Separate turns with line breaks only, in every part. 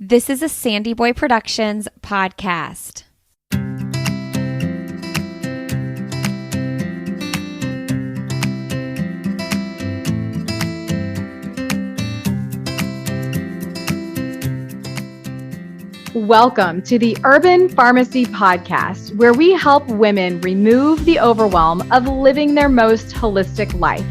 This is a Sandy Boy Productions podcast.
Welcome to the Urban Pharmacy Podcast, where we help women remove the overwhelm of living their most holistic life.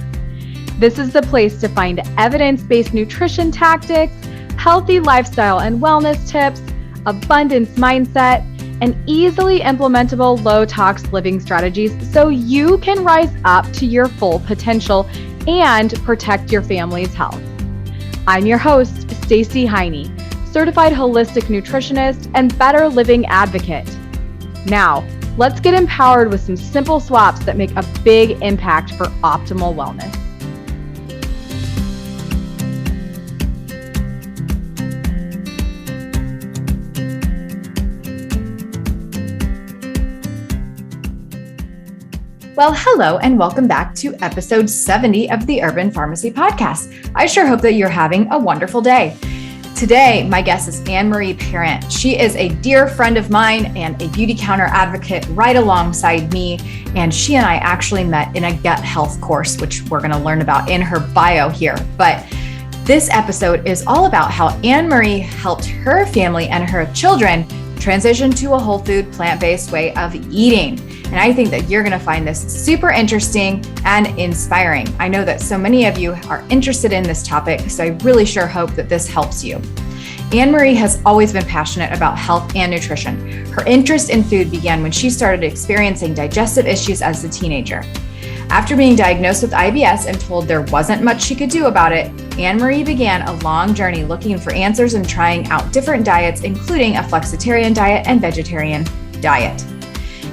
This is the place to find evidence-based nutrition tactics, healthy lifestyle and wellness tips, abundance mindset, and easily implementable low-tox living strategies so you can rise up to your full potential and protect your family's health. I'm your host, Stacey Heine, certified holistic nutritionist and better living advocate. Now, let's get empowered with some simple swaps that make a big impact for optimal wellness.
Well, hello, and welcome back to episode 70 of the Urban Pharmacy Podcast. I sure hope that you're having a wonderful day. Today, my guest is Anne-Marie Parent. She is a dear friend of mine and a beauty counter advocate right alongside me. And she and I actually met in a gut health course, which we're going to learn about in her bio here. But this episode is all about how Anne-Marie helped her family and her children transition to a whole food, plant-based way of eating. And I think that you're going to find this super interesting and inspiring. I know that so many of you are interested in this topic, so I really sure hope that this helps you. Anne-Marie has always been passionate about health and nutrition. Her interest in food began when she started experiencing digestive issues as a teenager. After being diagnosed with IBS and told there wasn't much she could do about it, Anne-Marie began a long journey looking for answers and trying out different diets, including a flexitarian diet and vegetarian diet.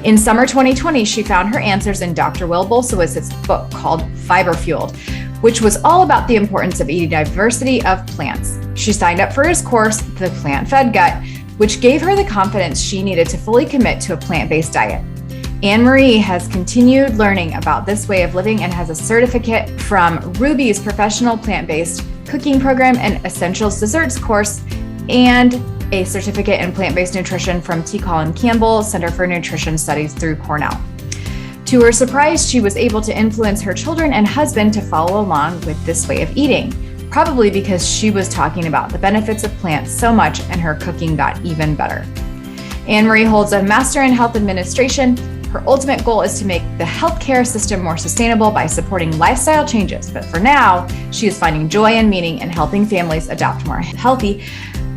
In summer 2020, she found her answers in Dr. Will Bulciewicz's book called Fiber Fueled, which was all about the importance of eating diversity of plants. She signed up for his course, The Plant-Fed Gut, which gave her the confidence she needed to fully commit to a plant-based diet. Anne-Marie has continued learning about this way of living and has a certificate from Rouxbe's professional plant-based cooking program and essentials desserts course, and a certificate in plant-based nutrition from Colins Campbell Centre for Nutrition Studies through Cornell. To her surprise, she was able to influence her children and husband to follow along with this way of eating, probably because she was talking about the benefits of plants so much and her cooking got even better. Anne-Marie holds a Master in Health Administration. Her ultimate goal is to make the healthcare system more sustainable by supporting lifestyle changes. But for now, she is finding joy and meaning in helping families adopt more healthy,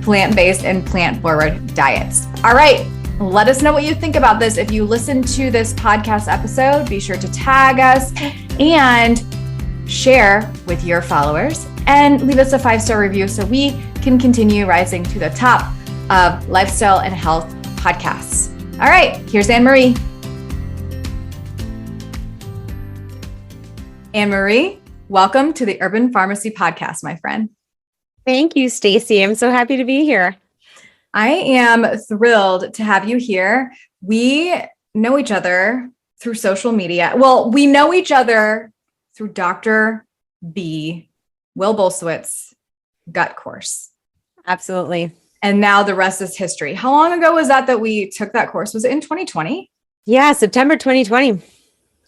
plant-based and plant-forward diets. All right, let us know what you think about this. If you listen to this podcast episode, be sure to tag us and share with your followers and leave us a 5-star review so we can continue rising to the top of lifestyle and health podcasts. All right, here's Anne-Marie. Anne-Marie, welcome to the Urban Pharmacy Podcast, my friend.
Thank you, Stacey. I'm so happy to be here.
I am thrilled to have you here. We know each other through social media. Well, we know each other through Dr. B. Will Bulciewicz gut course.
Absolutely.
And now the rest is history. How long ago was that we took that course? Was it in 2020?
Yeah, September 2020.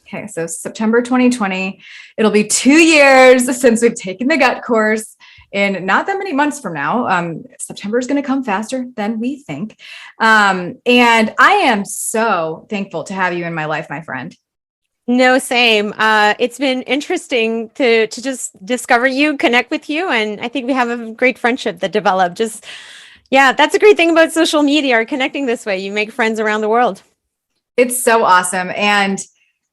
Okay, so September 2020. It'll be 2 years since we've taken the gut course. In not that many months from now. September is going to come faster than we think. And I am so thankful to have you in my life, my friend.
No, same. It's been interesting to just discover you, connect with you. And I think we have a great friendship that developed. That's a great thing about social media, or connecting this way. You make friends around the world.
It's so awesome. And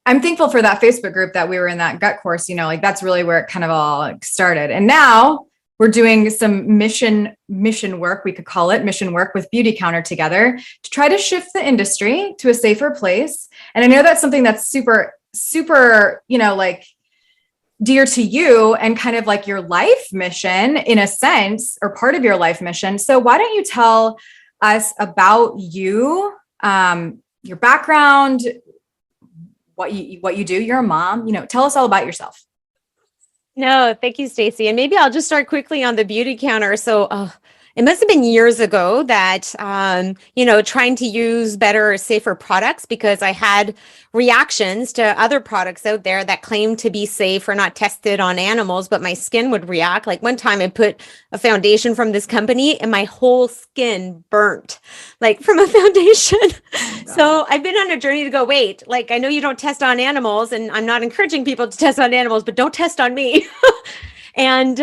I'm thankful for that Facebook group that we were in, that gut course, that's really where it kind of all started. And now we're doing some mission work, we could call it mission work, with Beauty Counter together to try to shift the industry to a safer place. And I know that's something that's super, super, dear to you and kind of like your life mission in a sense, or part of your life mission. So why don't you tell us about you, your background, what you do? You're a mom, tell us all about yourself.
No, thank you, Stacey. And maybe I'll just start quickly on the Beauty Counter. So it must have been years ago that, trying to use better, safer products because I had reactions to other products out there that claimed to be safe or not tested on animals, but my skin would react. Like one time I put a foundation from this company and my whole skin burnt, like from a foundation. So I've been on a journey to go, wait, like I know you don't test on animals and I'm not encouraging people to test on animals, but don't test on me. And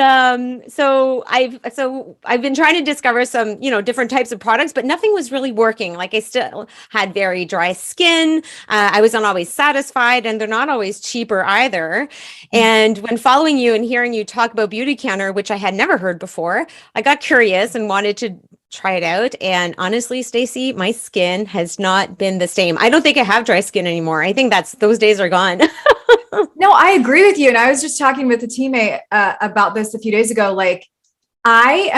so I've been trying to discover some, different types of products, but nothing was really working. Like I still had very dry skin. I was not always satisfied, and they're not always cheaper either. And when following you and hearing you talk about Beautycounter, which I had never heard before, I got curious and wanted to try it out. And honestly, Stacey, my skin has not been the same. I don't think I have dry skin anymore. I think those days are gone.
No, I agree with you. And I was just talking with a teammate about this a few days ago. Like, I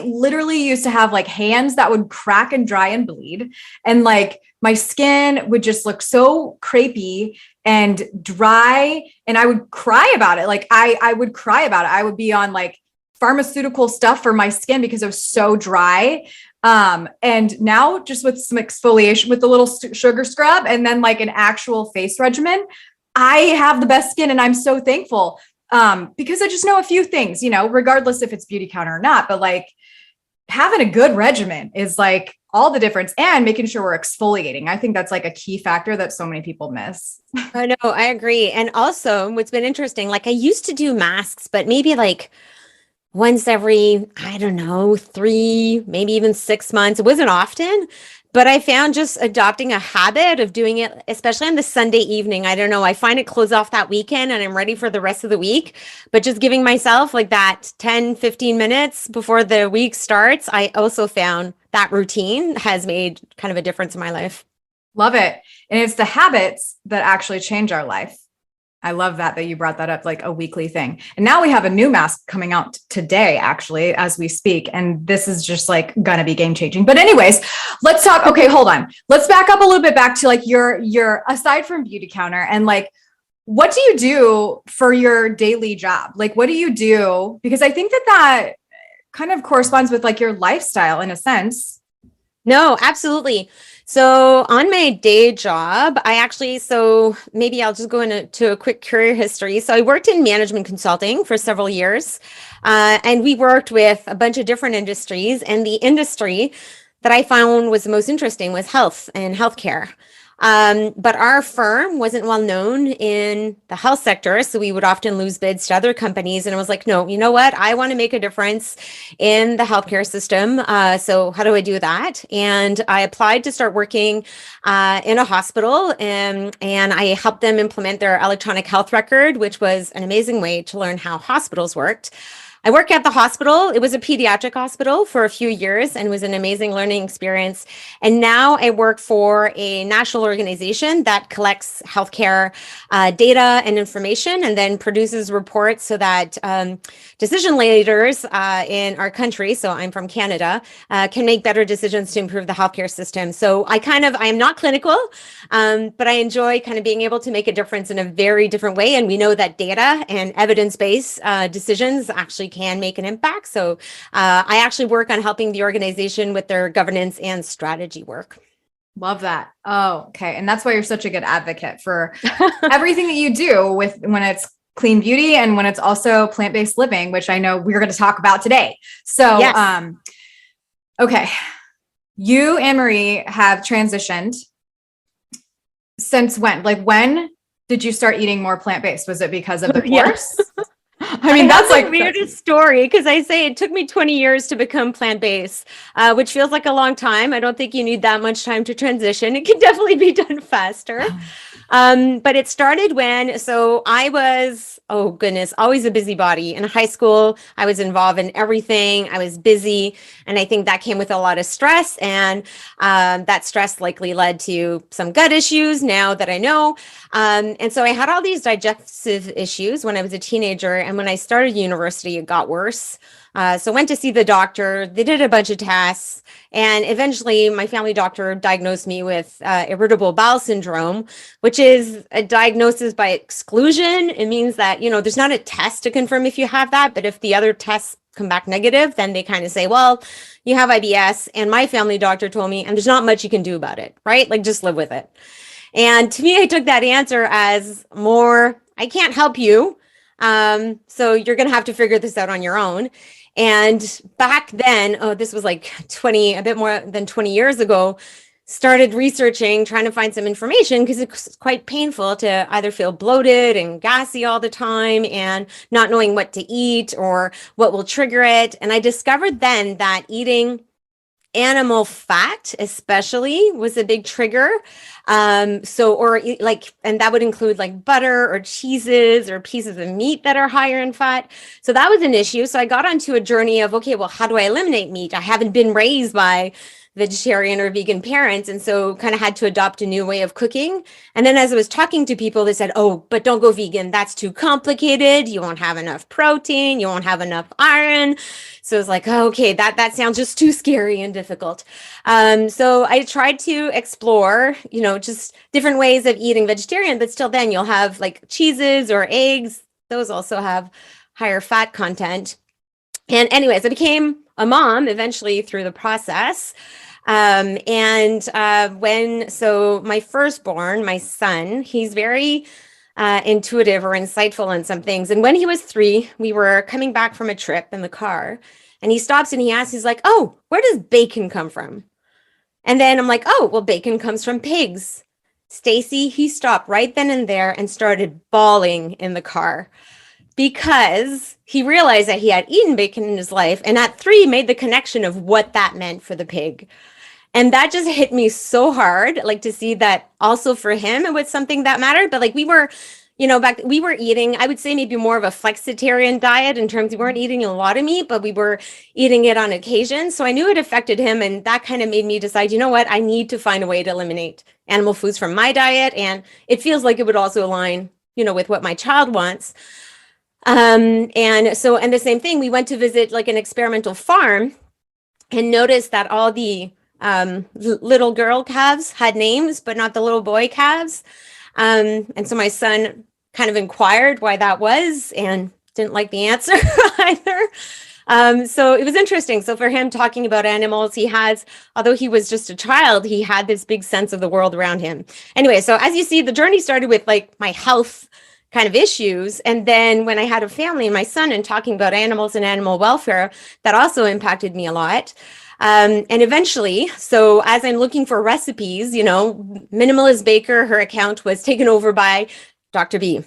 literally used to have like hands that would crack and dry and bleed. And like my skin would just look so crepey and dry. And I would cry about it. Like I would cry about it. I would be on like pharmaceutical stuff for my skin because it was so dry. And now just with some exfoliation with the little sugar scrub and then like an actual face regimen, I have the best skin and I'm so thankful. Because I just know a few things, regardless if it's Beautycounter or not, but like having a good regimen is like all the difference, and making sure we're exfoliating. I think that's like a key factor that so many people miss.
I know, I agree. And also what's been interesting, like I used to do masks, but maybe like once every, I don't know, 3, maybe even 6 months. It wasn't often, but I found just adopting a habit of doing it, especially on the Sunday evening. I don't know. I find it close off that weekend and I'm ready for the rest of the week, but just giving myself like that 10, 15 minutes before the week starts. I also found that routine has made kind of a difference in my life.
Love it. And it's the habits that actually change our life. I love that you brought that up, like a weekly thing. And now we have a new mask coming out today, actually, as we speak. And this is just like going to be game changing. But anyways, let's talk. Okay, hold on. Let's back up a little bit back to like your aside from Beautycounter, and like, what do you do for your daily job? Like, what do you do? Because I think that kind of corresponds with like your lifestyle in a sense.
No, absolutely. So on my day job, so maybe I'll just go into a quick career history. So I worked in management consulting for several years, and we worked with a bunch of different industries. And the industry that I found was the most interesting was health and healthcare. But our firm wasn't well known in the health sector, so we would often lose bids to other companies. And I was like, no, you know what? I want to make a difference in the healthcare system. So how do I do that? And I applied to start working in a hospital, and I helped them implement their electronic health record, which was an amazing way to learn how hospitals worked. I worked at the hospital. It was a pediatric hospital for a few years and was an amazing learning experience. And now I work for a national organization that collects healthcare data and information and then produces reports so that decision leaders in our country, so I'm from Canada, can make better decisions to improve the healthcare system. So I am not clinical, but I enjoy kind of being able to make a difference in a very different way. And we know that data and evidence-based decisions actually can make an impact. So I actually work on helping the organization with their governance and strategy work.
Love that. Oh, okay. And that's why you're such a good advocate for everything that you do when it's clean beauty and when it's also plant-based living, which I know we're going to talk about today. So, yes. Okay. You, Anne-Marie, have transitioned since when? Like, when did you start eating more plant-based? Was it because of the course? I mean, that's like
the weirdest story, because I say it took me 20 years to become plant-based, which feels like a long time. I don't think you need that much time to transition. It can definitely be done faster. But it started so I was, oh goodness, always a busybody. In high school, I was involved in everything. I was busy. And I think that came with a lot of stress. And that stress likely led to some gut issues now that I know. And so I had all these digestive issues when I was a teenager. And when I started university, it got worse. So I went to see the doctor. They did a bunch of tests. And eventually my family doctor diagnosed me with irritable bowel syndrome, which is a diagnosis by exclusion. It means that, there's not a test to confirm if you have that, but if the other tests come back negative, then they kind of say, well, you have IBS, and my family doctor told me, and there's not much you can do about it, right? Like, just live with it. And to me, I took that answer as more, I can't help you. So you're going to have to figure this out on your own. And back then, this was like a bit more than 20 years ago, started researching, trying to find some information because it's quite painful to either feel bloated and gassy all the time and not knowing what to eat or what will trigger it. And I discovered then that eating animal fat especially was a big trigger. And that would include like butter or cheeses or pieces of meat that are higher in fat. So that was an issue. So I got onto a journey of, okay, well, how do I eliminate meat? I haven't been raised by vegetarian or vegan parents, and so kind of had to adopt a new way of cooking. And then as I was talking to people, they said, oh, but don't go vegan. That's too complicated. You won't have enough protein. You won't have enough iron. So it's like, oh, okay, that sounds just too scary and difficult. So I tried to explore, just different ways of eating vegetarian, but still then you'll have like cheeses or eggs. Those also have higher fat content. And anyways, I became a mom eventually through the process. So my firstborn, my son, he's very intuitive or insightful in some things. And when he was 3, we were coming back from a trip in the car, and he stops and he asks, he's like, oh, where does bacon come from? And then I'm like, oh, well, bacon comes from pigs. Stacy, he stopped right then and there and started bawling in the car because he realized that he had eaten bacon in his life, and at 3 made the connection of what that meant for the pig. And that just hit me so hard, like to see that also for him, it was something that mattered. But like we were eating, I would say maybe more of a flexitarian diet in terms we weren't eating a lot of meat, but we were eating it on occasion. So I knew it affected him. And that kind of made me decide, you know what, I need to find a way to eliminate animal foods from my diet. And it feels like it would also align, with what my child wants. And the same thing, we went to visit like an experimental farm and noticed that all the little girl calves had names, but not the little boy calves. And so my son kind of inquired why that was and didn't like the answer either. So it was interesting. So for him talking about animals, although he was just a child, he had this big sense of the world around him. Anyway, so as you see, the journey started with like my health kind of issues. And then when I had a family and my son and talking about animals and animal welfare, that also impacted me a lot. And eventually, so as I'm looking for recipes, Minimalist Baker, her account was taken over by Dr. B.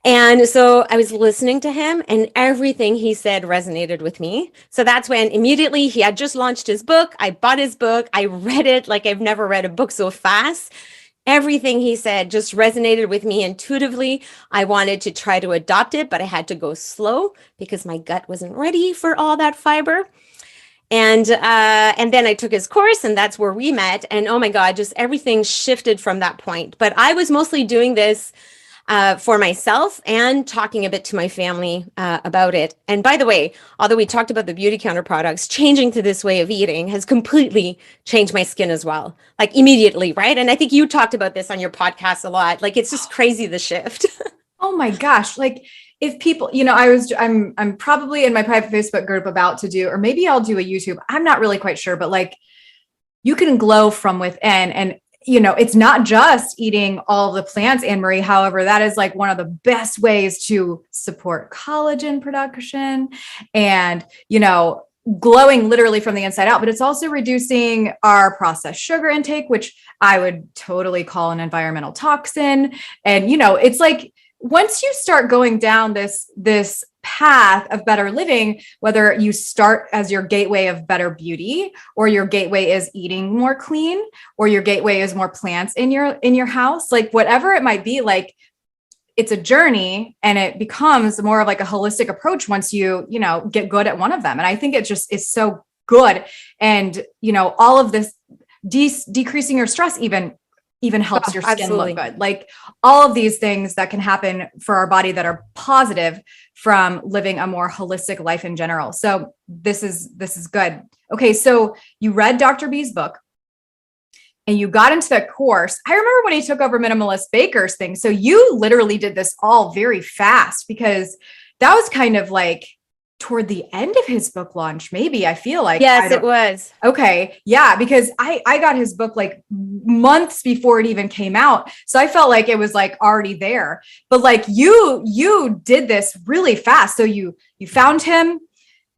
And so I was listening to him and everything he said resonated with me. So that's when immediately he had just launched his book. I bought his book. I read it like I've never read a book so fast. Everything he said just resonated with me intuitively. I wanted to try to adopt it, but I had to go slow because my gut wasn't ready for all that fiber. And then I took his course, and that's where we met. And oh my God, just everything shifted from that point. But I was mostly doing this for myself and talking a bit to my family about it. And by the way, although we talked about the beauty counter products, changing to this way of eating has completely changed my skin as well, like immediately, right? And I think you talked about this on your podcast a lot. Like it's just crazy, the shift.
Oh my gosh. Like if people, I'm probably in my private Facebook group about to do, or maybe I'll do a YouTube. I'm not really quite sure, but like you can glow from within. And it's not just eating all the plants, Anne-Marie. However, that is like one of the best ways to support collagen production and, glowing literally from the inside out. But it's also reducing our processed sugar intake, which I would totally call an environmental toxin. And, it's like once you start going down this path of better living, whether you start as your gateway of better beauty, or your gateway is eating more clean, or your gateway is more plants in your house, like whatever it might be, like it's a journey and it becomes more of like a holistic approach once you get good at one of them. And I think it just is so good. And, all of this decreasing your stress even helps your skin
Absolutely.
look good. Like all of these things that can happen for our body that are positive from living a more holistic life in general. So this is good. Okay. So you read Dr. B's book and you got into that course. I remember when he took over Minimalist Baker's thing. So you literally did this all very fast because that was kind of like toward the end of his book launch, maybe. I feel like
Yes, it was.
Okay. Yeah. Because I got his book like months before it even came out. So I felt like it was like already there, but like you did this really fast. So you found him,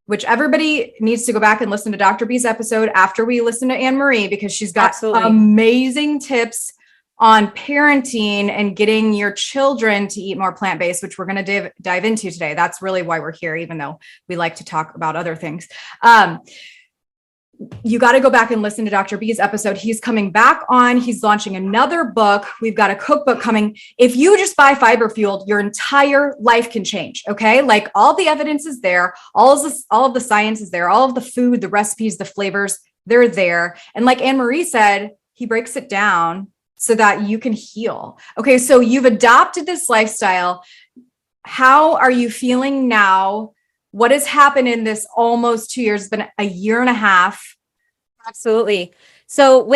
which everybody needs to go back and listen to Dr. B's episode after we listen to Anne Marie, because she's got amazing tips on parenting and getting your children to eat more plant-based, which we're going to dive into today. That's really why we're here, even though we like to talk about other things. You got to go back and listen to Dr. B's episode. He's coming back on. He's launching another book. We've got a cookbook coming. If you just buy Fiber Fueled, your entire life can change. Okay. Like all the evidence is there. All of the science is there. All of the food, the recipes, the flavors, they're there. And like Anne Marie said, he breaks it down so that you can heal. Okay. So you've adopted this lifestyle. How are you feeling now? What has happened in this almost 2 years? It's been a year and a half.
Absolutely. So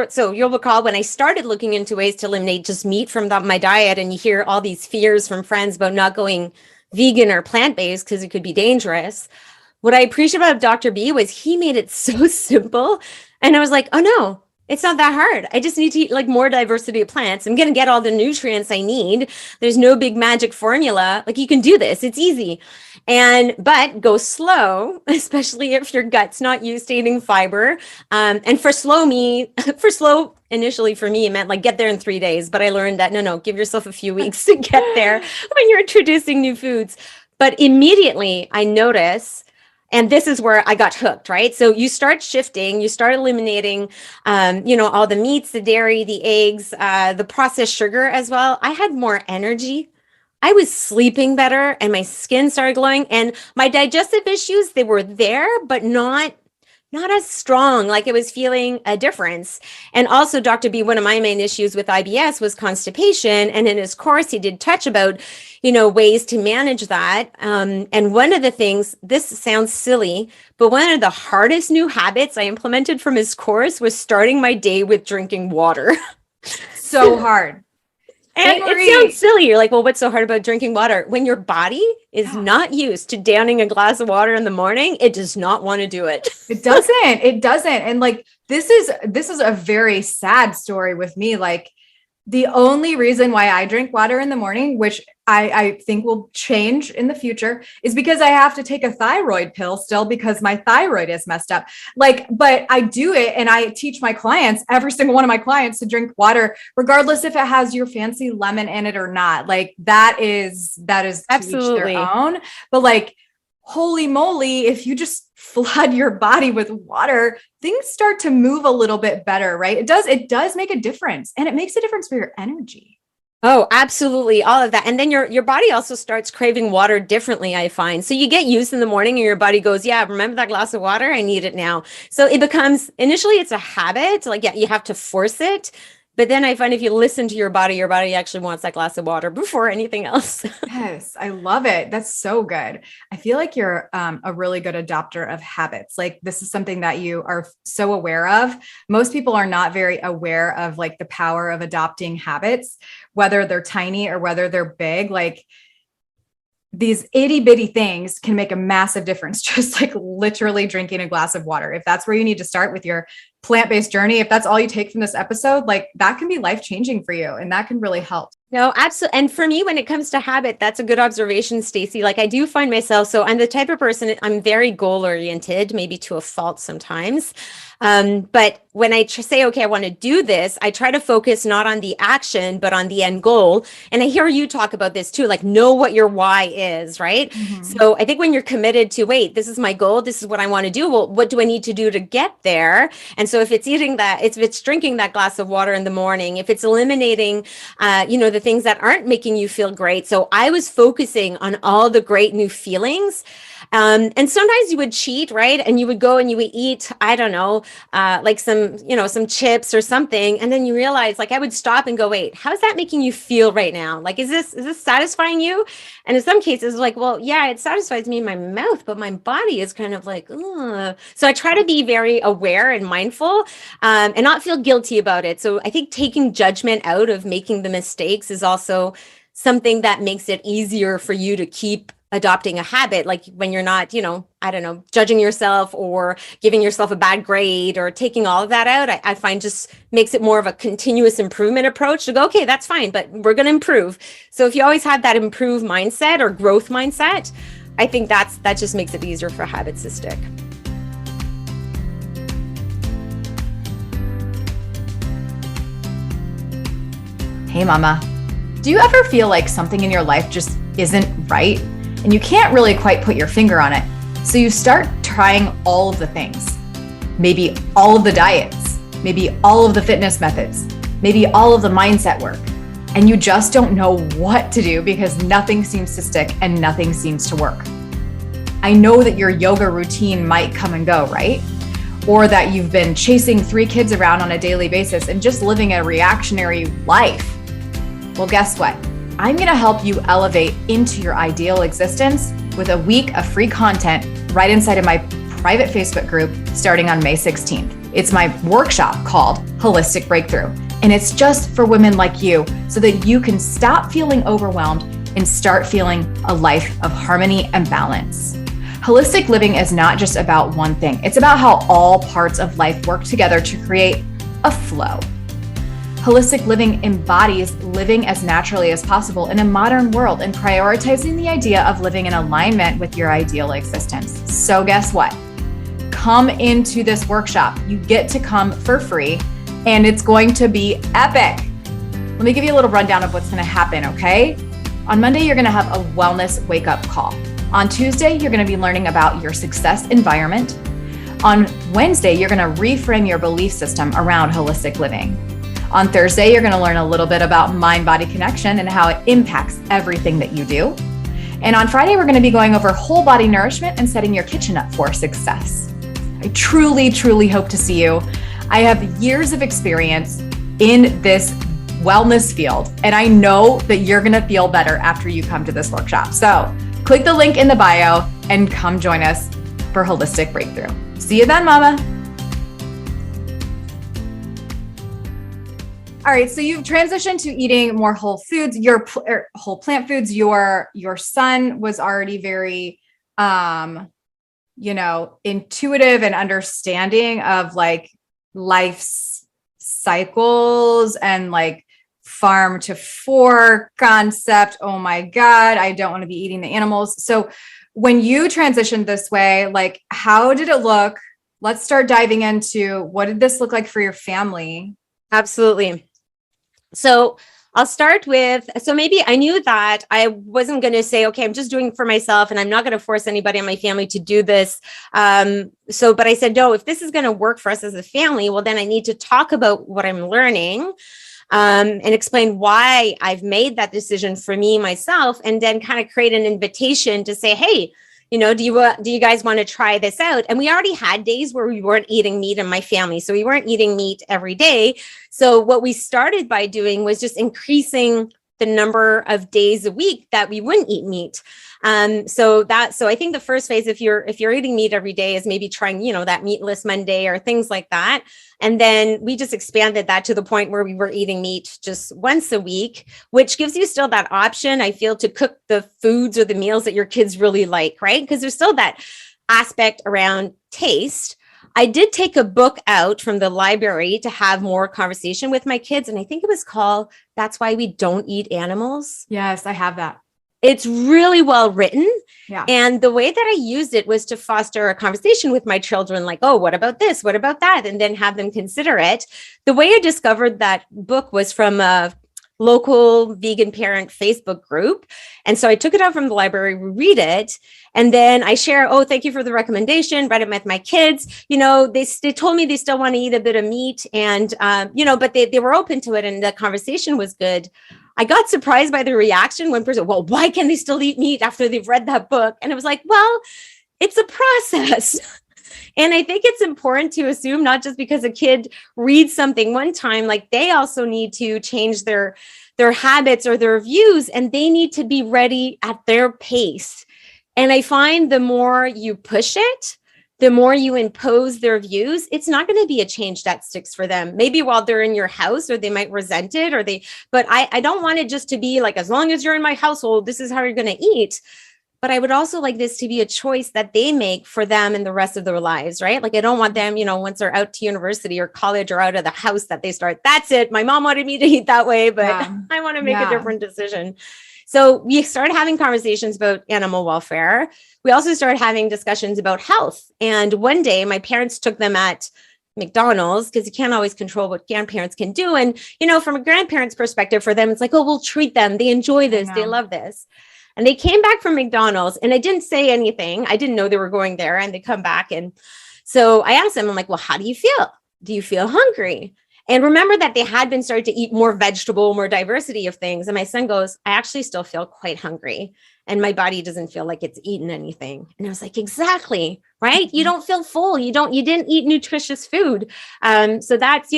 so you'll recall when I started looking into ways to eliminate just meat from my diet, and you hear all these fears from friends about not going vegan or plant-based because it could be dangerous. What I appreciate about Dr. B was he made it so simple. And I was like, oh no, it's not that hard. I just need to eat like more diversity of plants. I'm going to get all the nutrients I need. There's no big magic formula. Like you can do this. It's easy. But go slow, especially if your gut's not used to eating fiber. And for slow initially for me, it meant like get there in 3 days. But I learned that no, give yourself a few weeks to get there when you're introducing new foods. But immediately I notice, and this is where I got hooked, right? So you start shifting, you start eliminating, all the meats, the dairy, the eggs, the processed sugar as well. I had more energy. I was sleeping better and my skin started glowing, and my digestive issues, they were there, but not as strong. Like I was feeling a difference. And also Dr. B, one of my main issues with IBS was constipation. And in his course, he did touch about, ways to manage that. And one of the things, this sounds silly, but one of the hardest new habits I implemented from his course was starting my day with drinking water.
So hard.
And it sounds silly. You're like, well, what's so hard about drinking water? When your body is not used to downing a glass of water in the morning, it does not want to do it.
It doesn't. And like, this is a very sad story with me. Like the only reason why I drink water in the morning, which I think will change in the future, is because I have to take a thyroid pill still because my thyroid is messed up. Like, but I do it, and I teach my clients, every single one of my clients, to drink water, regardless if it has your fancy lemon in it or not. Like that is absolutely to each their own. But like, holy moly, if you just flood your body with water, things start to move a little bit better, right? It does make a difference, and it makes a difference for your energy.
Oh, absolutely. All of that. And then your body also starts craving water differently, I find. So you get used in the morning and your body goes, yeah, remember that glass of water? I need it now. So it becomes, initially it's a habit. Like, yeah, you have to force it. But then I find if you listen to your body actually wants that glass of water before anything else.
Yes, I love it. That's so good. I feel like you're a really good adopter of habits. Like this is something that you are so aware of. Most people are not very aware of like the power of adopting habits, whether they're tiny or whether they're big. Like these itty bitty things can make a massive difference. Just like literally drinking a glass of water. If that's where you need to start with your plant-based journey, if that's all you take from this episode, like that can be life-changing for you, and that can really help.
No, absolutely. And for me, when it comes to habit, that's a good observation, Stacey. Like I do find myself, so I'm the type of person, I'm very goal-oriented, maybe to a fault sometimes. But when I say, okay, I want to do this, I try to focus not on the action, but on the end goal. And I hear you talk about this too, like know what your why is, right? Mm-hmm. So I think when you're committed to, wait, this is my goal, this is what I want to do. Well, what do I need to do to get there? And so if it's if it's drinking that glass of water in the morning, if it's eliminating, the things that aren't making you feel great. So I was focusing on all the great new feelings. And sometimes you would cheat, right? And you would go and you would eat, I don't know, like some chips or something. And then you realize, like, I would stop and go, wait, how's that making you feel right now? Like, is this satisfying you? And in some cases, like, well, yeah, it satisfies me in my mouth, but my body is kind of like, ugh. So I try to be very aware and mindful, and not feel guilty about it. So I think taking judgment out of making the mistakes is also something that makes it easier for you to keep adopting a habit, like when you're not, I don't know, judging yourself or giving yourself a bad grade or taking all of that out, I find just makes it more of a continuous improvement approach to go, okay, that's fine, but we're going to improve. So if you always have that improve mindset or growth mindset, I think that just makes it easier for habits to stick.
Hey, mama, do you ever feel like something in your life just isn't right and you can't really quite put your finger on it? So you start trying all of the things, maybe all of the diets, maybe all of the fitness methods, maybe all of the mindset work, and you just don't know what to do because nothing seems to stick and nothing seems to work. I know that your yoga routine might come and go, right? Or that you've been chasing 3 kids around on a daily basis and just living a reactionary life. Well, guess what? I'm going to help you elevate into your ideal existence with a week of free content right inside of my private Facebook group starting on May 16th. It's my workshop called Holistic Breakthrough, and it's just for women like you so that you can stop feeling overwhelmed and start feeling a life of harmony and balance. Holistic living is not just about one thing. It's about how all parts of life work together to create a flow. Holistic living embodies living as naturally as possible in a modern world and prioritizing the idea of living in alignment with your ideal existence. So guess what? Come into this workshop. You get to come for free, and it's going to be epic. Let me give you a little rundown of what's going to happen, okay? On Monday, you're going to have a wellness wake-up call. On Tuesday, you're going to be learning about your success environment. On Wednesday, you're going to reframe your belief system around holistic living. On Thursday, you're going to learn a little bit about mind-body connection and how it impacts everything that you do. And on Friday, we're going to be going over whole body nourishment and setting your kitchen up for success. I truly, truly hope to see you. I have years of experience in this wellness field, and I know that you're going to feel better after you come to this workshop. So click the link in the bio and come join us for Holistic Breakthrough. See you then, mama. All right, so you've transitioned to eating more whole foods, whole plant foods. Your son was already very, intuitive and understanding of like life's cycles and like farm to fork concept. Oh my God, I don't want to be eating the animals. So when you transitioned this way, like, how did it look? Let's start diving into what did this look like for your family?
Absolutely. So I'll start with, so maybe I knew that I wasn't going to say, okay, I'm just doing it for myself and I'm not going to force anybody in my family to do this. But I said, no, if this is going to work for us as a family, well, then I need to talk about what I'm learning and explain why I've made that decision for me, myself, and then kind of create an invitation to say, hey, do you guys want to try this out? And we already had days where we weren't eating meat in my family. So we weren't eating meat every day. So what we started by doing was just increasing the number of days a week that we wouldn't eat meat. So I think the first phase, if you're eating meat every day, is maybe trying, that meatless Monday or things like that. And then we just expanded that to the point where we were eating meat just once a week, which gives you still that option, I feel, to cook the foods or the meals that your kids really like, right? Because there's still that aspect around taste. I did take a book out from the library to have more conversation with my kids. And I think it was called That's Why We Don't Eat Animals.
Yes, I have that.
It's really well written.
Yeah.
And the way that I used it was to foster a conversation with my children, like, oh, what about this? What about that? And then have them consider it. The way I discovered that book was from a local vegan parent Facebook group. And so I took it out from the library, read it, and then I share, oh, thank you for the recommendation, read it with my kids. They told me they still want to eat a bit of meat and, but they were open to it and the conversation was good. I got surprised by the reaction when person, well, why can they still eat meat after they've read that book? And it was like, well, it's a process. And I think it's important to assume not just because a kid reads something one time, like they also need to change their habits or their views, and they need to be ready at their pace. And I find the more you push it, the more you impose their views, it's not going to be a change that sticks for them. Maybe while they're in your house, or they might resent it, but I don't want it just to be like, as long as you're in my household, this is how you're going to eat. but I would also like this to be a choice that they make for them and the rest of their lives, right? Like I don't want them, once they're out to university or college or out of the house that they start, that's it. My mom wanted me to eat that way, but I want to make a different decision. So we started having conversations about animal welfare. We also started having discussions about health. And one day my parents took them at McDonald's, because you can't always control what grandparents can do. And, from a grandparent's perspective, for them, it's like, oh, we'll treat them. They enjoy this. They love this. And they came back from McDonald's and I didn't say anything. I didn't know they were going there, and they come back. And so I asked them, I'm like, well, how do you feel? Do you feel hungry? And remember that they had been starting to eat more vegetable, more diversity of things. And my son goes, I actually still feel quite hungry. And my body doesn't feel like it's eaten anything. And I was like, exactly, right? You don't feel full. You didn't eat nutritious food. So that's,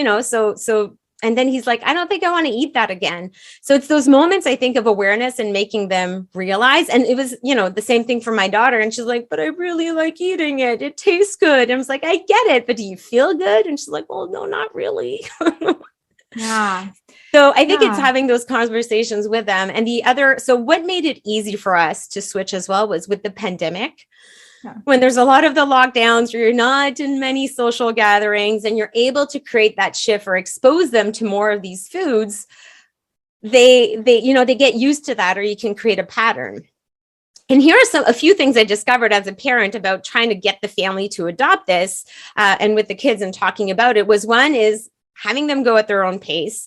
and then he's like, I don't think I want to eat that again. So it's those moments, I think, of awareness and making them realize. And it was, the same thing for my daughter. And she's like, but I really like eating it. It tastes good. And I was like, I get it, but do you feel good? And she's like, well, no, not really.
Yeah.
So I think it's having those conversations with them. And so what made it easy for us to switch as well was with the pandemic. When there's a lot of the lockdowns where you're not in many social gatherings and you're able to create that shift or expose them to more of these foods, they get used to that, or you can create a pattern. And here are a few things I discovered as a parent about trying to get the family to adopt this, and with the kids and talking about it was, one is having them go at their own pace.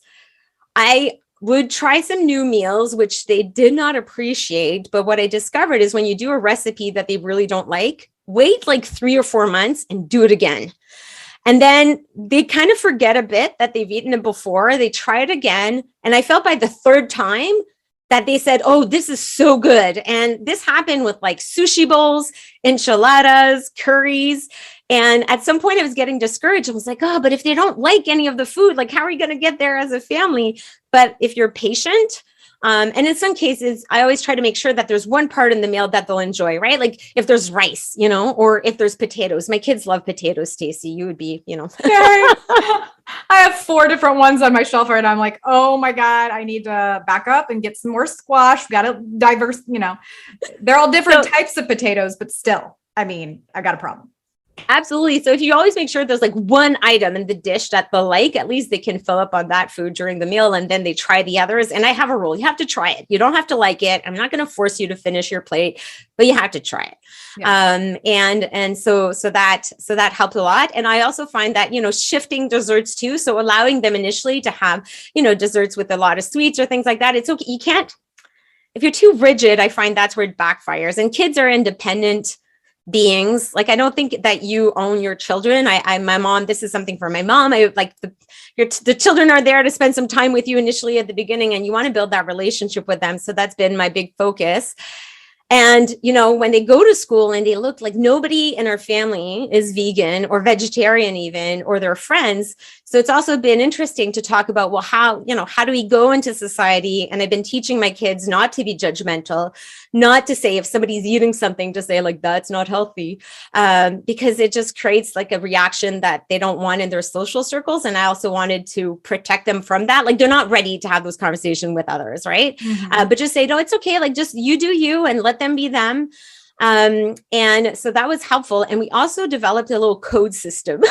I would try some new meals, which they did not appreciate. But what I discovered is when you do a recipe that they really don't like, wait like 3 or 4 months and do it again. And then they kind of forget a bit that they've eaten it before. They try it again. And I felt by the third time that they said, oh, this is so good. And this happened with like sushi bowls, enchiladas, curries. And at some point I was getting discouraged. I was like, oh, but if they don't like any of the food, like how are we going to get there as a family? But if you're patient, and in some cases, I always try to make sure that there's one part in the meal that they'll enjoy, right? Like if there's rice, or if there's potatoes. My kids love potatoes, Stacey. You would be,
I have 4 different ones on my shelf right now. I'm like, oh my God, I need to back up and get some more squash. We got to diverse, they're all different types of potatoes, but still, I got a problem.
Absolutely. So if you always make sure there's like one item in the dish that they'll like, at least they can fill up on that food during the meal, and then they try the others. And I have a rule. You have to try it. You don't have to like it. I'm not going to force you to finish your plate, but you have to try it. Yeah. And so that helps a lot. And I also find that, shifting desserts too. So allowing them initially to have, desserts with a lot of sweets or things like that. It's okay. You can't, if you're too rigid, I find that's where it backfires. And kids are independent beings. Like, I don't think that you own your children. My mom, this is something for my mom. I like the children are there to spend some time with you initially at the beginning, and you want to build that relationship with them. So that's been my big focus. And, when they go to school and they look like nobody in our family is vegan or vegetarian even, or their friends. So it's also been interesting to talk about, well, how do we go into society? And I've been teaching my kids not to be judgmental, not to say if somebody's eating something to say like, that's not healthy, because it just creates like a reaction that they don't want in their social circles. And I also wanted to protect them from that. Like, they're not ready to have those conversations with others, right? Mm-hmm. But just say, no, it's okay. Like, just you do you and let them be them. And so that was helpful. And we also developed a little code system.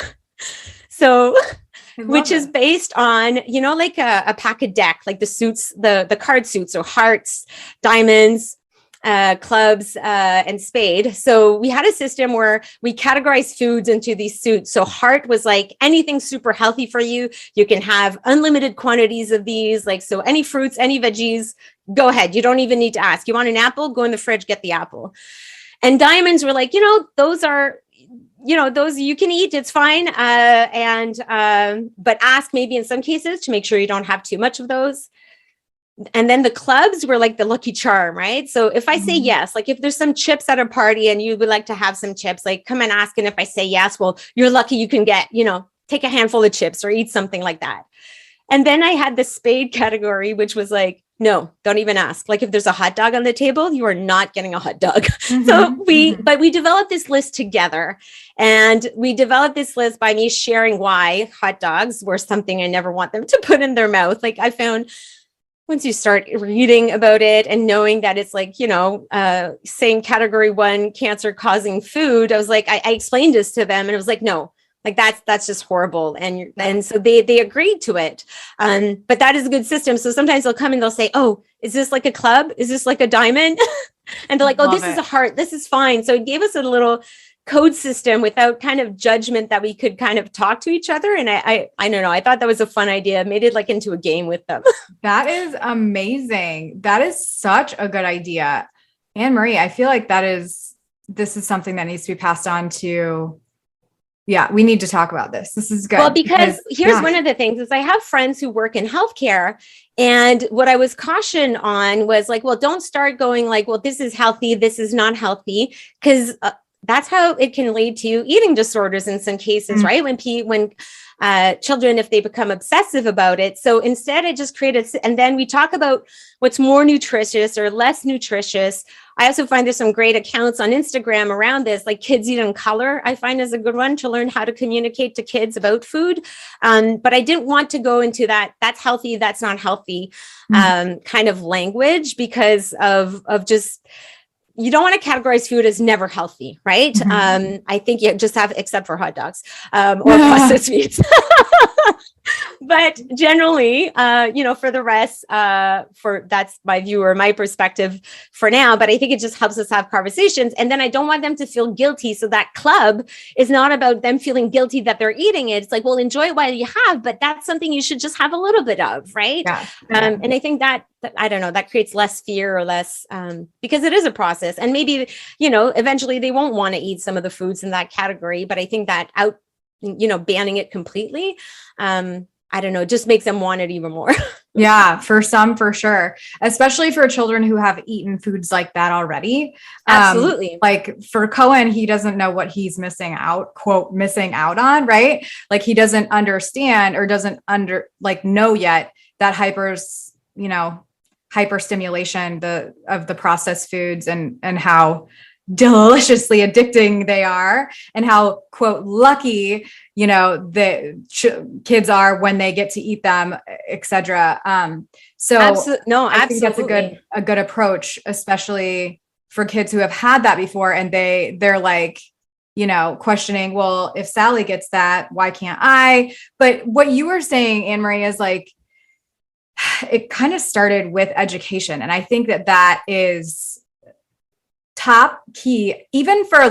Which is based on, like a pack of deck, like the suits, the card suits, so hearts, diamonds, clubs, and spade. So we had a system where we categorized foods into these suits. So heart was like anything super healthy for you. You can have unlimited quantities of these. Like, so any fruits, any veggies, go ahead. You don't even need to ask. You want an apple? Go in the fridge, get the apple. And diamonds were like, those are, those you can eat, it's fine. But ask maybe in some cases to make sure you don't have too much of those. And then the clubs were like the lucky charm, right? So if I say yes, like if there's some chips at a party and you would like to have some chips, like come and ask. And if I say yes, well, you're lucky you can get, take a handful of chips or eat something like that. And then I had the spade category, which was like, no, don't even ask. Like if there's a hot dog on the table, you are not getting a hot dog. Mm-hmm. But we developed this list together, and we developed this list by me sharing why hot dogs were something I never want them to put in their mouth. Like I found once you start reading about it and knowing that it's like, saying category 1 cancer causing food, I was like, I explained this to them and it was like, no, like that's just horrible. And so they agreed to it. But that is a good system. So sometimes they'll come and they'll say, oh, is this like a club? Is this like a diamond? And they're like, oh, this is a heart. This is fine. So it gave us a little code system without kind of judgment that we could kind of talk to each other. And I don't know, I thought that was a fun idea. Made it like into a game with them.
That is amazing. That is such a good idea. Anne Marie, I feel like this is something that needs to be passed on to. Yeah, we need to talk about this. This is good.
Well, because here's one of the things is I have friends who work in healthcare. And what I was cautioned on was like, well, don't start going like, well, this is healthy, this is not healthy, because that's how it can lead to eating disorders in some cases, right? When children, if they become obsessive about it. So instead I just created, and then we talk about what's more nutritious or less nutritious. I also find there's some great accounts on Instagram around this, like Kids Eat in Color, I find is a good one to learn how to communicate to kids about food. But I didn't want to go into that's healthy, that's not healthy kind of language because of just, you don't want to categorize food as never healthy, right? I think you just have, except for hot dogs or processed meats. But generally, for the rest, that's my view or my perspective for now. But I think it just helps us have conversations. And then I don't want them to feel guilty. So that club is not about them feeling guilty that they're eating it. It's like, well, enjoy it while you have, but that's something you should just have a little bit of, right?
Yeah.
And I think that I don't know, that creates less fear or less, because it is a process. And maybe, eventually they won't want to eat some of the foods in that category. But I think that banning it completely, I don't know, just makes them want it even more.
Yeah, for some, for sure. Especially for children who have eaten foods like that already.
Absolutely.
Like for Cohen, he doesn't know what he's missing out on, right? Like he doesn't understand or doesn't know yet that hyperstimulation of the processed foods and how deliciously addicting they are and how, quote, lucky, the kids are when they get to eat them, etc. I think that's a good approach, especially for kids who have had that before. And they're like, questioning, well, if Sally gets that, why can't I? But what you were saying, Anne Marie, is like, it kind of started with education. And I think that is top key, even for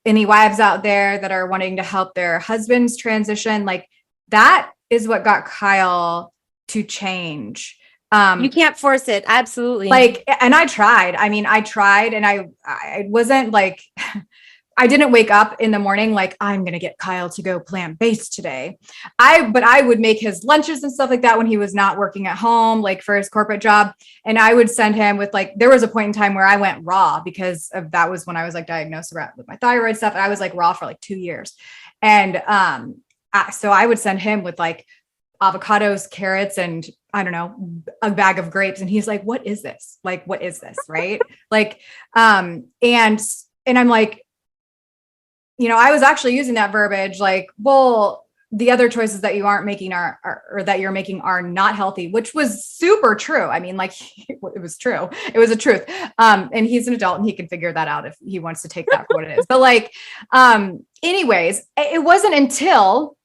any wives out there that are wanting to help their husbands transition. Like that is what got Kyle to change.
You can't force it. Absolutely.
And I tried. And I wasn't like, I didn't wake up in the morning like, I'm going to get Kyle to go plant-based today. But I would make his lunches and stuff like that when he was not working at home, like for his corporate job. And I would send him with there was a point in time where I went raw because that was when I was diagnosed with my thyroid stuff. And I was raw for 2 years. And so I would send him with avocados, carrots, and I don't know, a bag of grapes. And he's like, what is this? What is this? Right. And I'm like, I was actually using that verbiage well, the other choices that you aren't making or that you're making are not healthy, which was super true. It was true. It was a truth. And he's an adult and he can figure that out if he wants to take that for what it is. But anyways, it wasn't until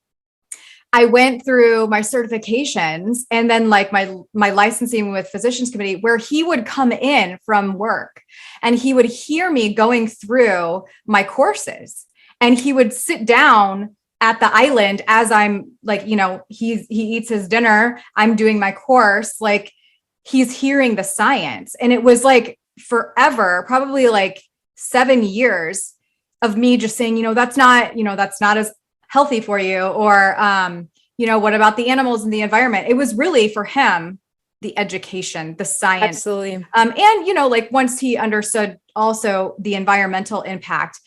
I went through my certifications and then my licensing with Physicians Committee, where he would come in from work and he would hear me going through my courses. And he would sit down at the island as I'm he eats his dinner. I'm doing my course. He's hearing the science. And it was forever, probably 7 years of me just saying, that's not as healthy for you. Or, what about the animals and the environment? It was really for him, the education, the science.
Absolutely.
And, once he understood also the environmental impact,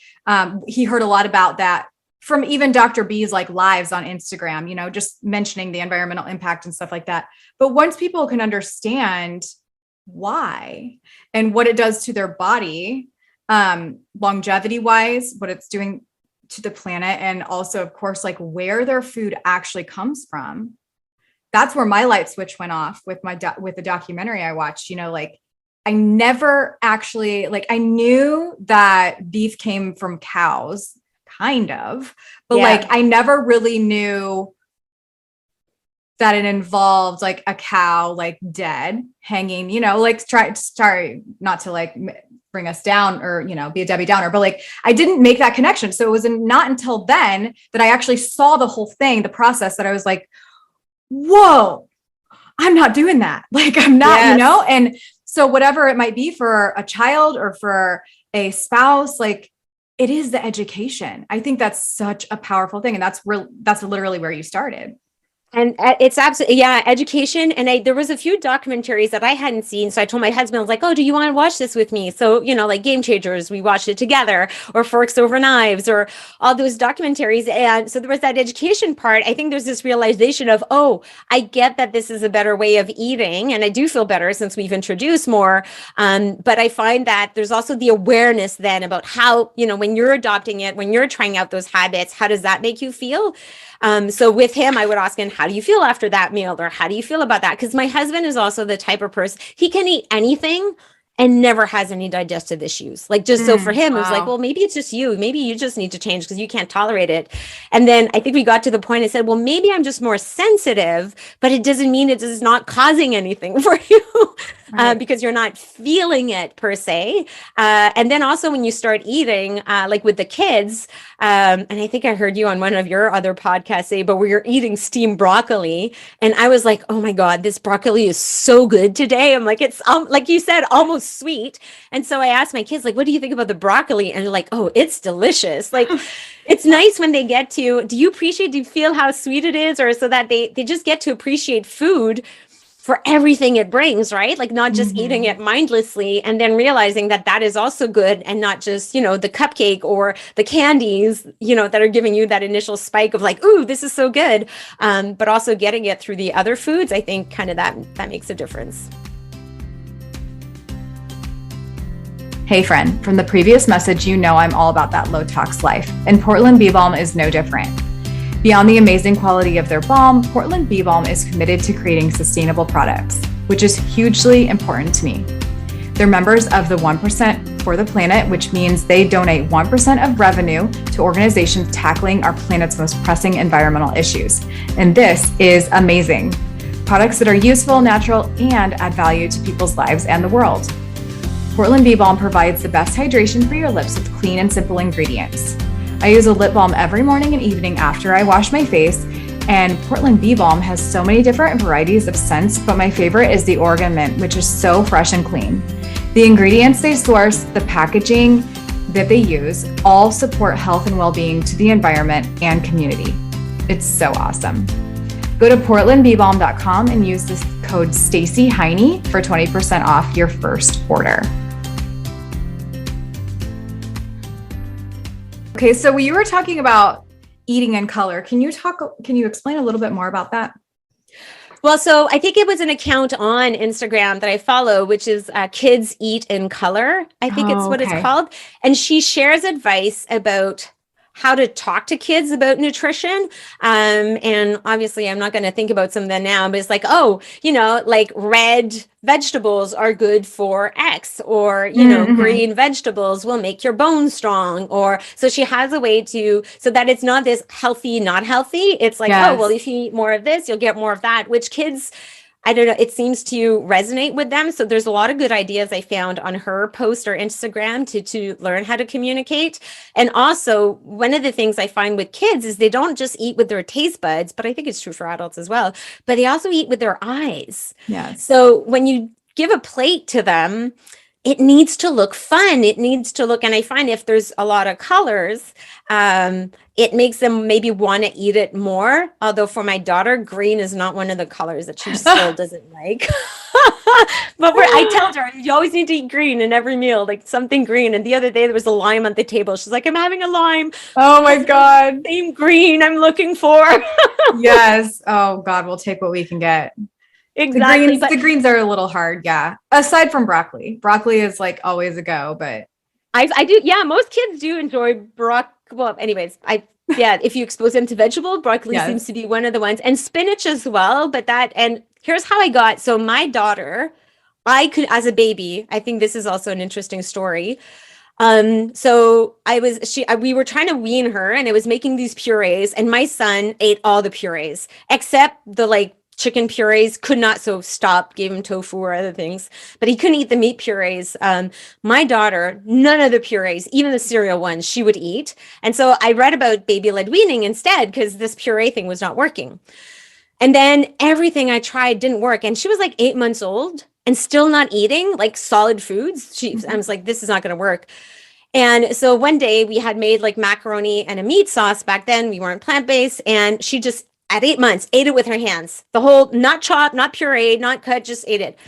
he heard a lot about that from even Dr. B's lives on Instagram, just mentioning the environmental impact and stuff like that. But once people can understand why and what it does to their body, longevity wise, what it's doing to the planet, and also of course, where their food actually comes from, that's where my light switch went off with with the documentary I watched. Like I never actually, like, I knew that beef came from cows, kind of, but like I never really knew that it involved like a cow, like dead, hanging, like sorry, not to like bring us down or, be a Debbie Downer, but like, I didn't make that connection. So it was not until then that I actually saw the whole thing, the process, that I was like, whoa, I'm not doing that. Like, I'm not, and so whatever it might be for a child or for a spouse, like it is the education. I think that's such a powerful thing. And that's literally where you started.
And it's absolutely, education. And there was a few documentaries that I hadn't seen. So I told my husband, I was like, oh, do you want to watch this with me? So, like Game Changers, we watched it together, or Forks Over Knives, or all those documentaries. And so there was that education part. I think there's this realization of, oh, I get that this is a better way of eating. And I do feel better since we've introduced more. But I find that there's also the awareness then about how, when you're adopting it, when you're trying out those habits, how does that make you feel? So with him, I would ask him, how do you feel after that meal? Or how do you feel about that? Because my husband is also the type of person, he can eat anything and never has any digestive issues. Like, just so for him, it was like, well, maybe it's just you. Maybe you just need to change because you can't tolerate it. And then I think we got to the point, I said, well, maybe I'm just more sensitive, but it doesn't mean it is not causing anything for you. Right. Because you're not feeling it per se. And then also when you start eating, like with the kids, and I think I heard you on one of your other podcasts say, but where you're eating steamed broccoli. And I was like, oh my God, this broccoli is so good today. I'm like, it's like you said, almost sweet. And so I asked my kids, like, what do you think about the broccoli? And they're like, oh, it's delicious. Like, it's nice when they get to, do you feel how sweet it is? Or so that they just get to appreciate food for everything it brings, right? Like not just eating it mindlessly and then realizing that that is also good and not just, the cupcake or the candies, that are giving you that initial spike of like, ooh, this is so good. But also getting it through the other foods, I think kind of that makes a difference.
Hey friend, from the previous message, I'm all about that low tox life, and Portland Bee Balm is no different. Beyond the amazing quality of their balm, Portland Bee Balm is committed to creating sustainable products, which is hugely important to me. They're members of the 1% for the Planet, which means they donate 1% of revenue to organizations tackling our planet's most pressing environmental issues. And this is amazing. Products that are useful, natural, and add value to people's lives and the world. Portland Bee Balm provides the best hydration for your lips with clean and simple ingredients. I use a lip balm every morning and evening after I wash my face, and Portland Bee Balm has so many different varieties of scents, but my favorite is the Oregon Mint, which is so fresh and clean. The ingredients they source, the packaging that they use, all support health and well-being to the environment and community. It's so awesome. Go to portlandbeebalm.com and use this code StacyHeine for 20% off your first order. Okay, so you were talking about eating and color. Can you explain a little bit more about that?
Well, so I think it was an account on Instagram that I follow, which is Kids Eat in Color. I think it's what it's called. And she shares advice about how to talk to kids about nutrition. And obviously I'm not going to think about some of them now, but it's like, like red vegetables are good for X, or, green vegetables will make your bones strong. Or so she has a way so that it's not this healthy, not healthy. It's like, oh, well, if you eat more of this, you'll get more of that, which kids, I don't know, it seems to resonate with them. So there's a lot of good ideas I found on her post or Instagram to learn how to communicate. And also, one of the things I find with kids is they don't just eat with their taste buds, but I think it's true for adults as well, but they also eat with their eyes.
Yes.
So when you give a plate to them, it needs to look fun. It needs to look, and I find if there's a lot of colors, it makes them maybe want to eat it more. Although for my daughter, green is not one of the colors that she still doesn't like. But I tell her, you always need to eat green in every meal, like something green. And the other day there was a lime on the table. She's like, I'm having a lime.
Oh my God.
Same green I'm looking for.
Yes. Oh God, we'll take what we can get.
Exactly.
The greens are a little hard. Yeah. Aside from broccoli. Broccoli is like always a go, but
I do. Yeah. Most kids do enjoy broccoli. Well, anyways, Yeah, if you expose them to vegetable, broccoli
Yes.
seems to be one of the ones, and spinach as well. And here's how I got. So my daughter, I could, as a baby, I think this is also an interesting story. So we were trying to wean her and it was making these purees and my son ate all the purees except the like chicken purees, could not, so stop, gave him tofu or other things, but he couldn't eat the meat purees. My daughter, none of the purees, even the cereal ones, she would eat. And so I read about baby-led weaning instead because this puree thing was not working. And then everything I tried didn't work. And she was like 8 months old and still not eating like solid foods. I was like, this is not going to work. And so one day we had made like macaroni and a meat sauce. Back then we weren't plant-based. And she just, at 8 months, ate it with her hands. The whole, not chopped, not pureed, not cut, just ate it.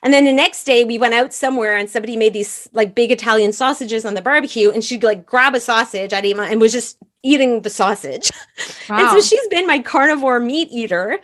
And then the next day we went out somewhere and somebody made these like big Italian sausages on the barbecue and she'd like grab a sausage at 8 months and was just eating the sausage.
Wow.
And so she's been my carnivore meat eater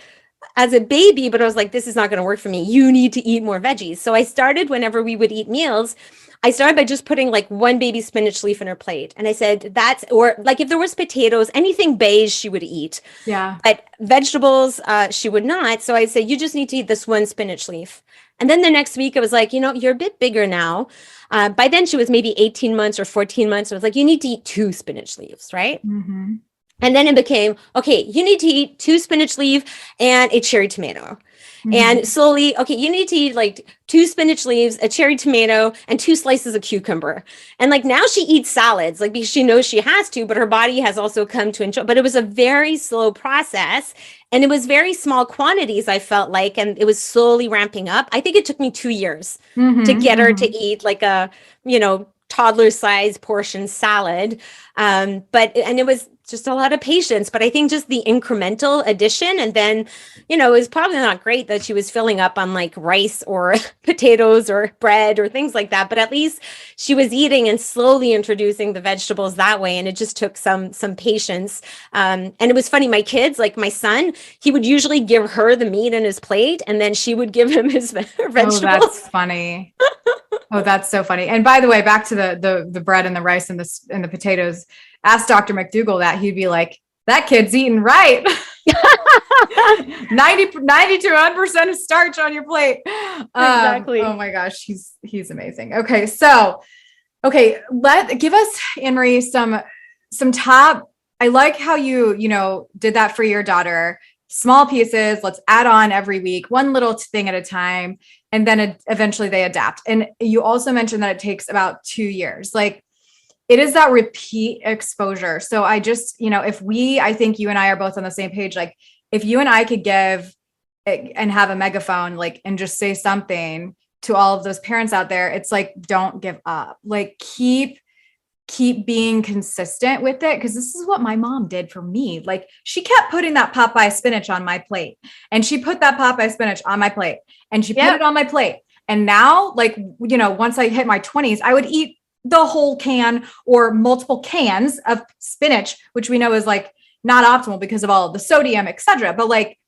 as a baby, but I was like, this is not going to work for me. You need to eat more veggies. So I started, whenever we would eat meals, I started by just putting like one baby spinach leaf in her plate. And I said, or like if there was potatoes, anything beige she would eat.
Yeah.
But vegetables, she would not. So I said, you just need to eat this one spinach leaf. And then the next week I was like, you're a bit bigger now. By then she was maybe 18 months or 14 months. I was like, you need to eat 2 spinach leaves, right?
Mm-hmm.
And then it became, okay, you need to eat 2 spinach leaf and a cherry tomato.
Mm-hmm.
And slowly, okay, you need to eat like 2 spinach leaves, a cherry tomato, and 2 slices of cucumber. And like now she eats salads, like because she knows she has to, but her body has also come to enjoy. But it was a very slow process. And it was very small quantities, I felt like, and it was slowly ramping up. I think it took me 2 years to get her to eat like a, toddler size portion salad. And it was just a lot of patience, but I think just the incremental addition. And then, it was probably not great that she was filling up on like rice or potatoes or bread or things like that, but at least she was eating and slowly introducing the vegetables that way. And it just took some patience. And it was funny. My kids, like my son, he would usually give her the meat in his plate and then she would give him his vegetables.
Oh, that's funny. Oh, that's so funny. And by the way, back to the bread and the rice and the potatoes, ask Dr. McDougall that, he'd be like, that kid's eating right. 90 to 100% of starch on your plate.
Exactly.
Oh my gosh. He's amazing. Okay. So, give us, Anne-Marie, some top, I like how you did that for your daughter. Small pieces, let's add on every week, one little thing at a time. And then eventually they adapt. And you also mentioned that it takes about 2 years. Like it is that repeat exposure. So I just, I think you and I are both on the same page. Like if you and I could give and have a megaphone, like, and just say something to all of those parents out there, it's like, don't give up, like keep being consistent with it. Cause this is what my mom did for me. Like she kept putting that Popeye spinach on my plate and she put that Popeye spinach on my plate and she put it on my plate. And now, like, once I hit my 20s, I would eat the whole can or multiple cans of spinach, which we know is like not optimal because of all of the sodium, etc. But like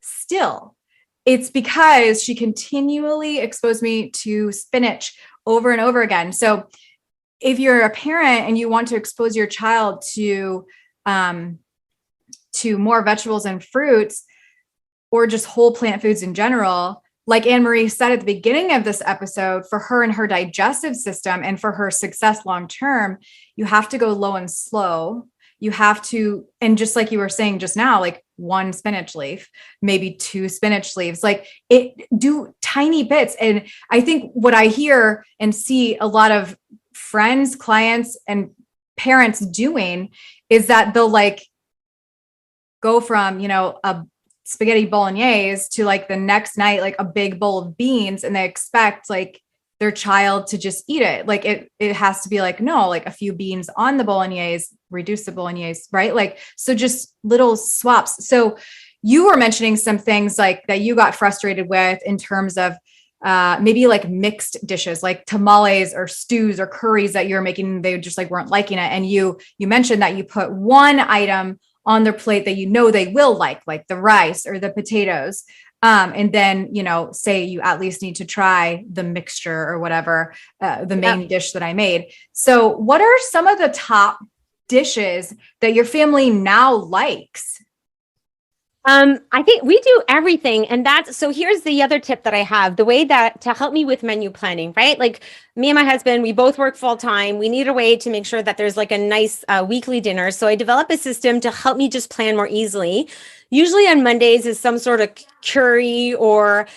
still, it's because she continually exposed me to spinach over and over again. So if you're a parent and you want to expose your child to more vegetables and fruits or just whole plant foods in general, like Anne-Marie said at the beginning of this episode, for her and her digestive system and for her success long-term, you have to go low and slow. You have to, and just like you were saying just now, like 1 spinach leaf, maybe 2 spinach leaves, like do tiny bits. And I think what I hear and see a lot of friends, clients, and parents doing is that they'll like go from, a spaghetti bolognese to like the next night, like a big bowl of beans. And they expect like their child to just eat it. Like it has to be like, no, like a few beans on the bolognese, reduce the bolognese, right? Like, so just little swaps. So you were mentioning some things like that you got frustrated with in terms of maybe like mixed dishes, like tamales or stews or curries that you're making, they just like weren't liking it. And you mentioned that you put one item on their plate that they will like the rice or the potatoes. And then, say you at least need to try the mixture or whatever, the main dish that I made. So what are some of the top dishes that your family now likes?
I think we do everything. And so here's the other tip that I have, the way that to help me with menu planning, right? Like me and my husband, we both work full time. We need a way to make sure that there's like a nice weekly dinner. So I develop a system to help me just plan more easily. Usually on Mondays is some sort of curry or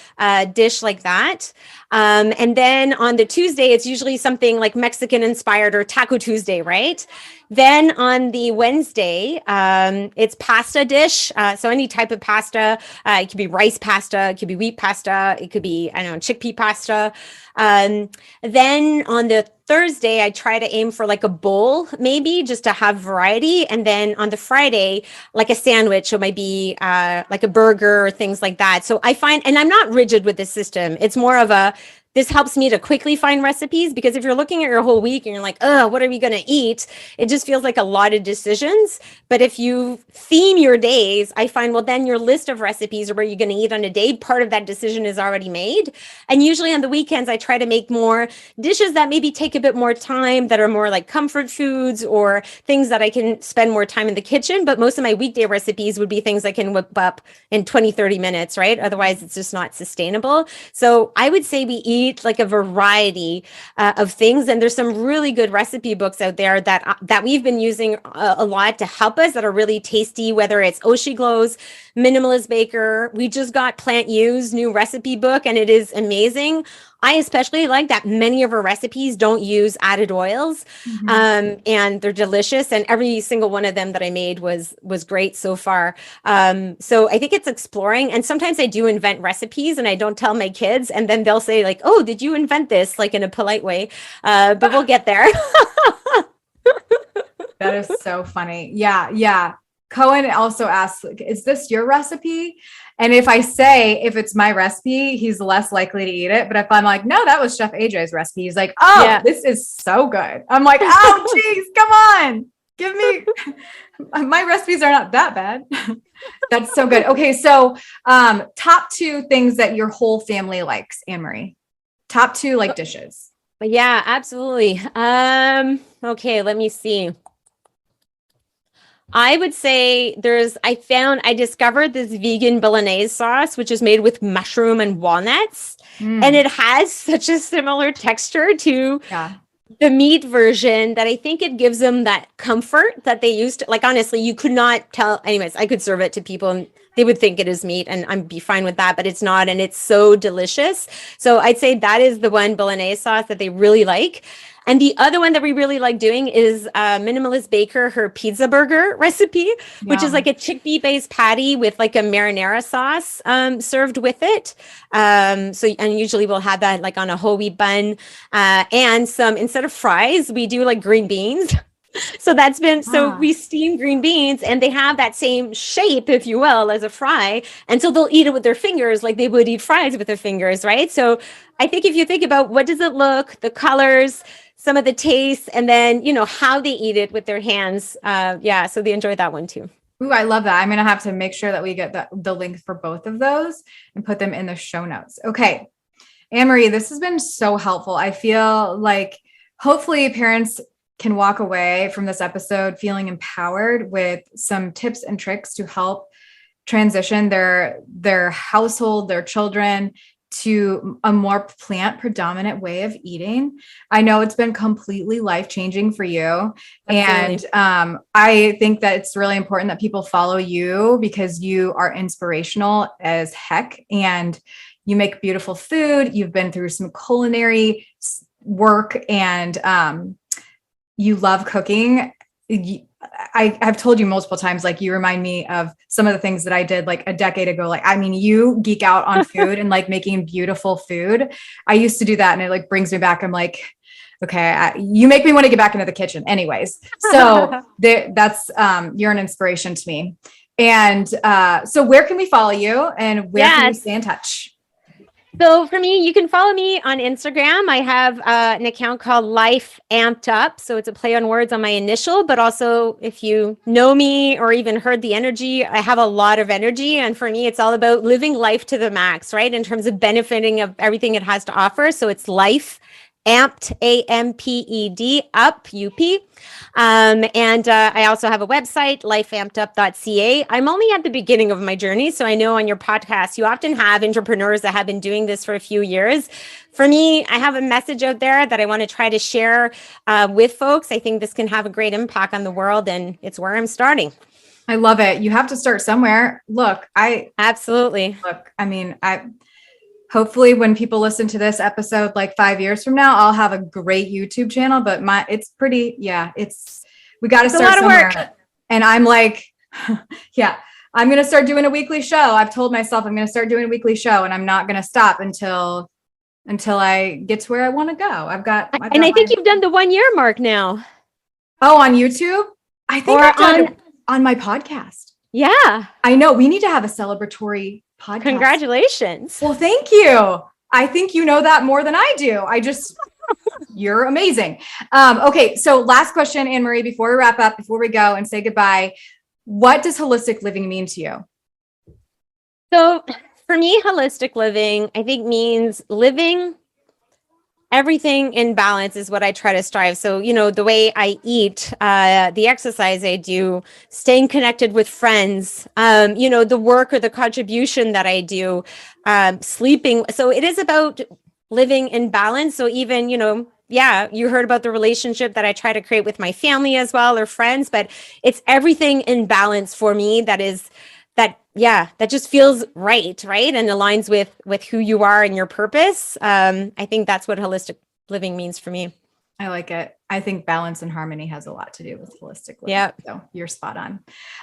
dish like that. And then on the Tuesday, it's usually something like Mexican inspired or Taco Tuesday, right? Then on the Wednesday, it's pasta dish. So any type of pasta. It could be rice pasta, it could be wheat pasta, it could be, I don't know, chickpea pasta. Then on the Thursday, I try to aim for like a bowl, maybe just to have variety. And then on the Friday, like a sandwich, it might be like a burger or things like that. So I find, and I'm not rigid with this system. It's more of this helps me to quickly find recipes, because if you're looking at your whole week and you're like, oh, what are we going to eat? It just feels like a lot of decisions. But if you theme your days, I find, well, then your list of recipes or where you're going to eat on a day, part of that decision is already made. And usually on the weekends, I try to make more dishes that maybe take a bit more time, that are more like comfort foods or things that I can spend more time in the kitchen. But most of my weekday recipes would be things I can whip up in 20, 30 minutes, right? Otherwise, it's just not sustainable. So I would say we eat like a variety of things. And there's some really good recipe books out there that we've been using a lot to help us, that are really tasty, whether it's Oshi Glow's Minimalist Baker. We just got Plant U's new recipe book, and it is amazing. I especially like that many of her recipes don't use added oils, and they're delicious. And every single one of them that I made was great so far. So I think it's exploring. And sometimes I do invent recipes and I don't tell my kids, and then they'll say like, "Oh, did you invent this?" Like in a polite way. But we'll get there.
That is so funny. Yeah. Yeah. Cohen also asks, is this your recipe? And if I say, if it's my recipe, he's less likely to eat it. But if I'm like, no, that was Chef AJ's recipe, he's like, oh, yeah, this is so good. I'm like, oh, geez, come on. Give me, my recipes are not that bad. That's so good. Okay. So top 2 things that your whole family likes, Anne-Marie. Top 2 like dishes.
Yeah, absolutely. Okay, let me see. I would say I discovered this vegan bolognese sauce, which is made with mushroom and walnuts. And it has such a similar texture to the meat version that I think it gives them that comfort that they used to. Like, honestly, you could not tell. Anyways, I could serve it to people and they would think it is meat, and I'd be fine with that, but it's not. And it's so delicious. So I'd say that is the one bolognese sauce that they really like. And the other one that we really like doing is Minimalist Baker, her pizza burger recipe, which is like a chickpea-based patty with like a marinara sauce served with it. And usually we'll have that like on a whole wheat bun, and instead of fries, we do like green beans. So so we steam green beans, and they have that same shape, if you will, as a fry. And so they'll eat it with their fingers like they would eat fries with their fingers, right? So I think if you think about what does it look, the colors, some of the tastes, and then, how they eat it with their hands. So they enjoy that one too.
Ooh, I love that. I'm going to have to make sure that we get the links for both of those and put them in the show notes. Okay. Anne-Marie, this has been so helpful. I feel like hopefully parents can walk away from this episode feeling empowered with some tips and tricks to help transition their household, their children to a more plant predominant way of eating. I know it's been completely life-changing for you. Absolutely. And I think that it's really important that people follow you, because you are inspirational as heck and you make beautiful food. You've been through some culinary work, and you love cooking. I've told you multiple times, like, you remind me of some of the things that I did like a decade ago. Like, I mean, you geek out on food and like making beautiful food. I used to do that, and it like brings me back. I'm like, okay, you make me want to get back into the kitchen anyways. So that's, you're an inspiration to me. And so where can we follow you, and where can we stay in touch?
So for me, you can follow me on Instagram. I have an account called Life Amped Up. So it's a play on words on my initial, but also if you know me or even heard the energy, I have a lot of energy. And for me, it's all about living life to the max, right? In terms of benefiting of everything it has to offer. So it's Life Amped, AMPED, up, UP. And I also have a website, lifeampedup.ca. I'm only at the beginning of my journey. So I know on your podcast, you often have entrepreneurs that have been doing this for a few years. For me, I have a message out there that I want to try to share with folks. I think this can have a great impact on the world, and it's where I'm starting.
I love it. You have to start somewhere.
Absolutely.
Hopefully when people listen to this episode, like 5 years from now, I'll have a great YouTube channel, but we got to start somewhere. Work. And I'm like, yeah, I'm going to start doing a weekly show. I've told myself I'm going to start doing a weekly show, and I'm not going to stop until I get to where I want to go. I
think you've done the 1 year mark now.
Oh, on YouTube? I think I've done it on my podcast.
Yeah.
I know. We need to have a celebratory podcast.
Congratulations.
Well, thank you. I think you know that more than I do. You're amazing. Okay. So last question, Anne-Marie, before we wrap up, before we go and say goodbye, what does holistic living mean to you?
So for me, holistic living, I think means living everything in balance is what I try to strive. So, the way I eat, the exercise I do, staying connected with friends, the work or the contribution that I do, sleeping. So it is about living in balance. So even, you heard about the relationship that I try to create with my family as well, or friends, but it's everything in balance for me that just feels right. And aligns with who you are and your purpose. I think that's what holistic living means for me.
I like it. I think balance and harmony has a lot to do with holistic living.
Yeah.
So you're spot on.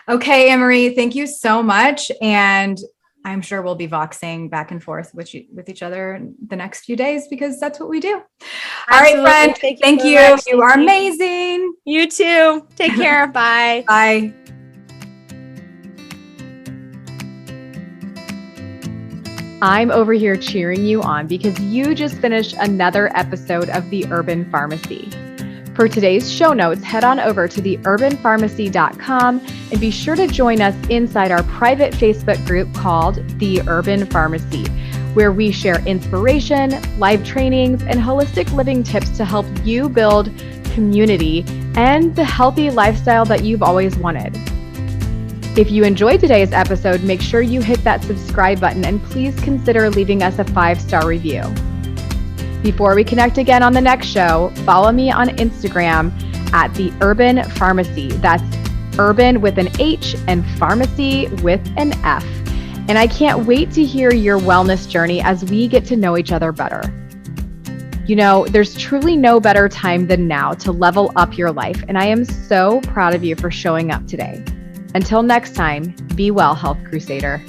Okay, Anne-Marie, thank you so much. And I'm sure we'll be voxing back and forth with each other the next few days, because that's what we do. Absolutely. All right, friend. Thank you. You are amazing.
You too. Take care. Bye.
Bye.
I'm over here cheering you on because you just finished another episode of The Urban Pharmacy. For today's show notes, head on over to theurbanpharmacy.com and be sure to join us inside our private Facebook group called The Urban Pharmacy, where we share inspiration, live trainings, and holistic living tips to help you build community and the healthy lifestyle that you've always wanted. If you enjoyed today's episode, make sure you hit that subscribe button and please consider leaving us a 5-star review. Before we connect again on the next show, follow me on Instagram at The Urban Pharmacy. That's urban with an H and pharmacy with an F. And I can't wait to hear your wellness journey as we get to know each other better. There's truly no better time than now to level up your life. And I am so proud of you for showing up today. Until next time, be well, Health Crusader.